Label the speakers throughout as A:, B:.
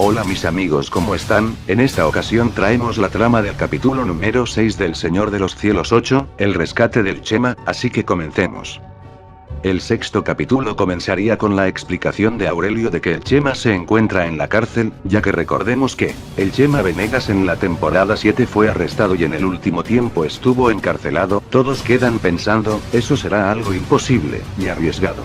A: Hola mis amigos, ¿cómo están? En esta ocasión traemos la trama del capítulo número 6 del Señor de los Cielos 8, el rescate del Chema, así que comencemos. El sexto capítulo comenzaría con la explicación de Aurelio de que el Chema se encuentra en la cárcel, ya que recordemos que, el Chema Venegas en la temporada 7 fue arrestado y en el último tiempo estuvo encarcelado. Todos quedan pensando, eso será algo imposible, y arriesgado.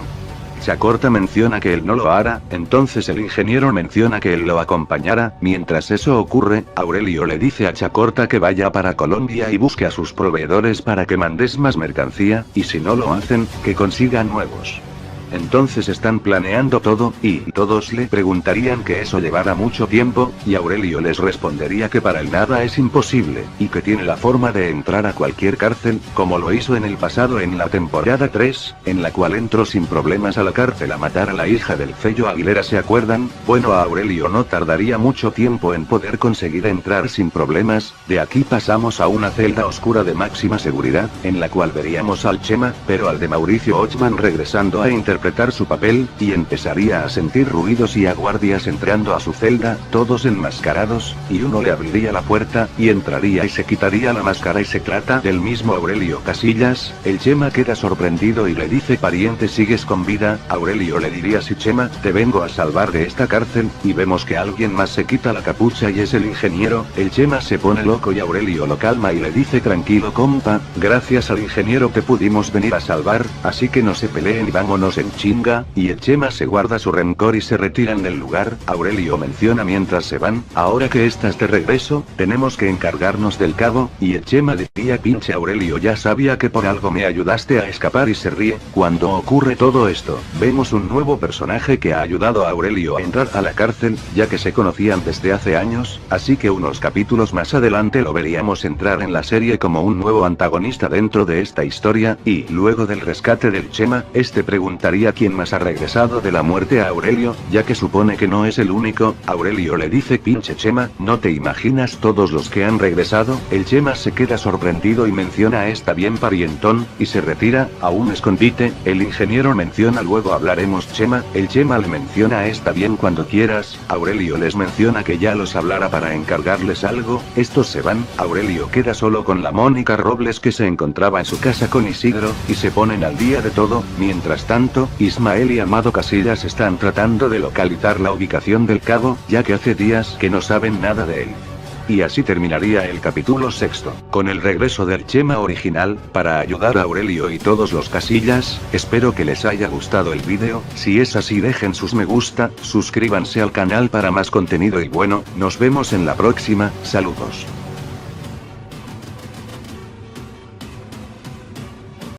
A: Chacorta menciona que él no lo hará, entonces el ingeniero menciona que él lo acompañará. Mientras eso ocurre, Aurelio le dice a Chacorta que vaya para Colombia y busque a sus proveedores para que mandes más mercancía, y si no lo hacen, que consigan nuevos. Entonces están planeando todo, y todos le preguntarían que eso llevará mucho tiempo, y Aurelio les respondería que para él nada es imposible, y que tiene la forma de entrar a cualquier cárcel, como lo hizo en el pasado en la temporada 3, en la cual entró sin problemas a la cárcel a matar a la hija del Fello Aguilera, ¿se acuerdan? Bueno, a Aurelio no tardaría mucho tiempo en poder conseguir entrar sin problemas. De aquí pasamos a una celda oscura de máxima seguridad, en la cual veríamos al Chema, pero al de Mauricio Ochman regresando a interpretar su papel, y empezaría a sentir ruidos y a guardias entrando a su celda, todos enmascarados, y uno le abriría la puerta, y entraría y se quitaría la máscara y se trata del mismo Aurelio Casillas. El Chema queda sorprendido y le dice: pariente, ¿sigues con vida? Aurelio le diría: sí Chema, te vengo a salvar de esta cárcel, y vemos que alguien más se quita la capucha y es el ingeniero. El Chema se pone loco y Aurelio lo calma y le dice: tranquilo compa, gracias al ingeniero te pudimos venir a salvar, así que no se peleen y vámonos en chinga, y el Chema se guarda su rencor y se retiran del lugar. Aurelio menciona mientras se van: ahora que estás de regreso, tenemos que encargarnos del cabo, y el Chema diría: pinche Aurelio, ya sabía que por algo me ayudaste a escapar, y se ríe. Cuando ocurre todo esto, vemos un nuevo personaje que ha ayudado a Aurelio a entrar a la cárcel, ya que se conocían desde hace años, así que unos capítulos más adelante lo veríamos entrar en la serie como un nuevo antagonista dentro de esta historia, y luego del rescate del Chema, este preguntaría quién más ha regresado de la muerte a Aurelio, ya que supone que no es el único. Aurelio le dice: pinche Chema, ¿no te imaginas todos los que han regresado? El Chema se queda sorprendido y menciona: está bien parientón, y se retira a un escondite. El ingeniero menciona: luego hablaremos Chema. El Chema le menciona: está bien, cuando quieras. Aurelio les menciona que ya los hablará para encargarles algo. Estos se van. Aurelio queda solo con la Mónica Robles, que se encontraba en su casa con Isidro, y se ponen al día de todo. Mientras tanto, Ismael y Amado Casillas están tratando de localizar la ubicación del cabo, ya que hace días que no saben nada de él. Y así terminaría el capítulo sexto, con el regreso del Chema original, para ayudar a Aurelio y todos los Casillas. Espero que les haya gustado el vídeo. Si es así, dejen sus me gusta, suscríbanse al canal para más contenido y bueno, nos vemos en la próxima. Saludos.